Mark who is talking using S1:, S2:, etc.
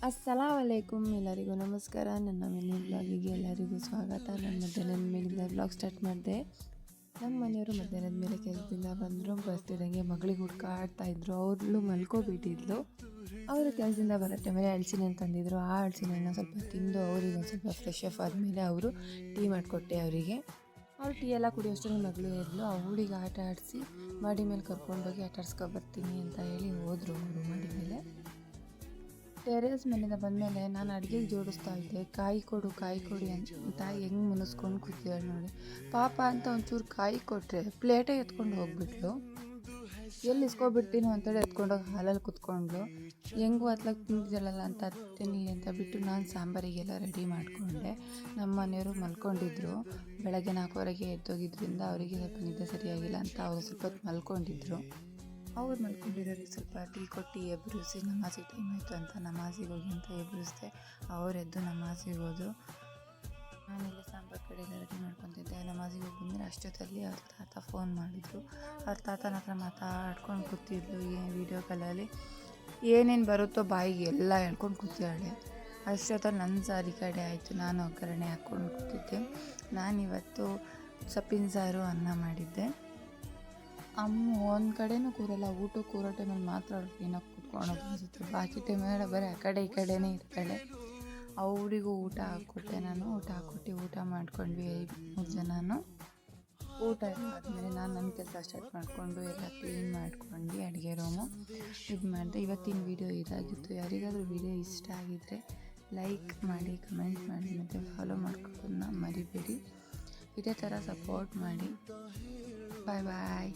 S1: ಅಸ್ಸಲಾಮಲೈಕುಮ್, ಎಲ್ಲರಿಗೂ ನಮಸ್ಕಾರ. ನನ್ನ ಮಿನಿ ಬ್ಲಾಗಿಗೆ ಎಲ್ಲರಿಗೂ ಸ್ವಾಗತ. ನಾನು ಮಧ್ಯಾಹ್ನದ ಮೇಲಿಂದ ಬ್ಲಾಗ್ ಸ್ಟಾರ್ಟ್ ಮಾಡಿದೆ. ನಮ್ಮ ಮನೆಯವರು ಮಧ್ಯಾಹ್ನದ ಮೇಲೆ ಕೆಲಸದಿಂದ ಬಂದರು. ಬರ್ತಿದ್ದಂಗೆ ಮಗಳಿಗೆ ಹುಡ್ಕಾಡ್ತಾಯಿದ್ರು. ಅವಳು ಮಲ್ಕೊಬಿಟ್ಟಿದ್ಲು. ಅವರು ಕೆಲಸದಿಂದ ಬರೋ ಟೈಮಲ್ಲಿ ಹಲಸಿನ ತಂದಿದ್ರು. ಆ ಹಲಸಿನ ಸ್ವಲ್ಪ ತಿಂದು ಅವ್ರಿಗೆ ಒಂದು ಸ್ವಲ್ಪ ಫ್ರೆಶ್ ಅಪ್ ಆದಮೇಲೆ ಅವರು ಟೀ ಮಾಡಿಕೊಟ್ಟೆ. ಅವರಿಗೆ ಅವ್ರು ಟೀ ಎಲ್ಲ ಕುಡಿಯೋಷ್ಟು ಮಗಳು ಇದ್ಲು. ಅವಳಿಗೆ ಆಟ ಆಡಿಸಿ ಮಾಡಿ ಮೇಲೆ ಕರ್ಕೊಂಡೋಗಿ ಆಟ ಆಡಿಸ್ಕೊಬರ್ತೀನಿ ಅಂತ ಹೇಳಿ ಹೋದರು. ಅವರು ಮಾಡಿ ಮೇಲೆ ಟೆರೇಸ್ ಮೇಲಿಂದ ಬಂದಮೇಲೆ ನಾನು ಅಡುಗೆಗೆ ಜೋಡಿಸ್ತಾ ಇದ್ದೆ. ಕಾಯಿ ಕೊಡಿ ಅಂತ ಹೆಂಗೆ ಮುನಿಸ್ಕೊಂಡು ಕೂತಿದ್ದಾಳೆ ನೋಡಿ. ಪಾಪ ಅಂತ ಒಂಚೂರು ಕಾಯಿ ಕೊಟ್ಟರೆ ಪ್ಲೇಟೇ ಎತ್ಕೊಂಡು ಹೋಗ್ಬಿಟ್ಲು. ಎಲ್ಲಿ ಇಸ್ಕೊಬಿಡ್ತೀನೋ ಅಂತೇಳಿ ಎತ್ಕೊಂಡೋಗಿ ಹಾಲಲ್ಲಿ ಕುತ್ಕೊಂಡ್ಲು. ಹೆಂಗೂ ಅತ್ಲಾಗ ತಿಂದಿದ್ದಾಳಲ್ಲ ಅಂತ ತಿನ್ನಲಿ ಅಂತ ಬಿಟ್ಟು ನಾನು ಸಾಂಬಾರಿಗೆಲ್ಲ ರೆಡಿ ಮಾಡಿಕೊಂಡೆ. ನಮ್ಮ ಮನೆಯವರು ಮಲ್ಕೊಂಡಿದ್ರು. ಬೆಳಗ್ಗೆ 4:15ಗೆ ಎದ್ದೋಗಿದ್ದರಿಂದ ಅವರಿಗೆ ಸ್ವಲ್ಪ ನಿದ್ದೆ ಸರಿಯಾಗಿಲ್ಲ ಅಂತ ಅವರು ಸ್ವಲ್ಪ ಹೊತ್ತು ಮಲ್ಕೊಂಡಿದ್ರು. ಅವ್ರು ಮಲ್ಕೊಂಡಿರೋರಿಗೆ ಸ್ವಲ್ಪ ಟೀ ಕೊಟ್ಟು ಎಬ್ಬರಿಸಿ ನಮಾಜಿಗೆ ಟೈಮ್ ಆಯಿತು ಅಂತ ನಮಾಜಿಗೆ ಹೋಗಿ ಅಂತ ಎಬ್ಬರಿಸಿದೆ. ಅವರೆದ್ದು ನಮಾಜಿಗೆ ಹೋದರು. ನಾನೆಲ್ಲ ಸಾಂಬಾರು ಕಡೆ ರೆಡಿ ಮಾಡ್ಕೊತಿದ್ದೆ. ನಮಾಜಿಗೆ ಹೋಗಿ ಬಂದರೆ ಅಷ್ಟೊತ್ತಲ್ಲಿ ಅವ್ರ ತಾತ ಫೋನ್ ಮಾಡಿದರು. ಅವ್ರ ತಾತನ ಹತ್ರ ಮಾತಾಡ್ಕೊಂಡು ಕೂತಿದ್ಲು. ವೀಡಿಯೋ ಕಾಲಲ್ಲಿ ಏನೇನು ಬರುತ್ತೋ ಬಾಯಿಗೆ ಎಲ್ಲ ಹೇಳ್ಕೊಂಡು ಕೂತಿದ್ದಾಳೆ. ಅಷ್ಟೊತ್ತಲ್ಲಿ ನನ್ನ ಸಾರಿ ಕಡೆ ಆಯಿತು. ನಾನು ಒಗ್ಗರಣೆ ಹಾಕ್ಕೊಂಡು ಕೂತಿದ್ದೆ. ನಾನಿವತ್ತು ಸೊಪ್ಪಿನ ಸಾರು ಅನ್ನ ಮಾಡಿದ್ದೆ. ಅಮ್ಮ ಒಂದು ಕಡೆನೂ ಕೂರಲ್ಲ. ಊಟಕ್ಕೆ ಕೂರೋ ಟೈಮಲ್ಲಿ ಮಾತ್ರ ಅವ್ಳು ಕ್ಲೀನಾಗಿ ಕೂತ್ಕೊಳ್ಳೋದು ಅನಿಸುತ್ತೆ. ಬಾಕಿ ಟೈಮಲ್ಲಿ ಬರೀ ಆ ಕಡೆ ಈ ಕಡೆನೇ ಇರ್ತಾಳೆ. ಅವರಿಗೂ ಊಟ ಹಾಕ್ಕೊಟ್ಟೆ. ನಾನು ಊಟ ಹಾಕ್ಕೊಟ್ಟು ಊಟ ಮಾಡ್ಕೊಂಡ್ವಿ 3 ಜನನು. ಊಟ ಆದಮೇಲೆ ನಾನು ನನ್ನ ಕೆಲಸ ಸ್ಟಾರ್ಟ್ ಮಾಡಿಕೊಂಡು ಎಲ್ಲ ಕ್ಲೀನ್ ಮಾಡ್ಕೊಂಡು ಅಡುಗೆ ರೂಮು ಇದು ಮಾಡಿದೆ. ಇವತ್ತಿನ ವೀಡಿಯೋ ಇದಾಗಿತ್ತು. ಯಾರಿಗಾದರೂ ವೀಡಿಯೋ ಇಷ್ಟ ಆಗಿದ್ದರೆ ಲೈಕ್ ಮಾಡಿ, ಕಮೆಂಟ್ ಮಾಡಿ ಮತ್ತು ಫಾಲೋ ಮಾಡ್ಕೊಳ್ಳೋದನ್ನ ಮರಿಬೇಡಿ. ಇದೇ ಥರ ಸಪೋರ್ಟ್ ಮಾಡಿ. ಬಾಯ್ ಬಾಯ್.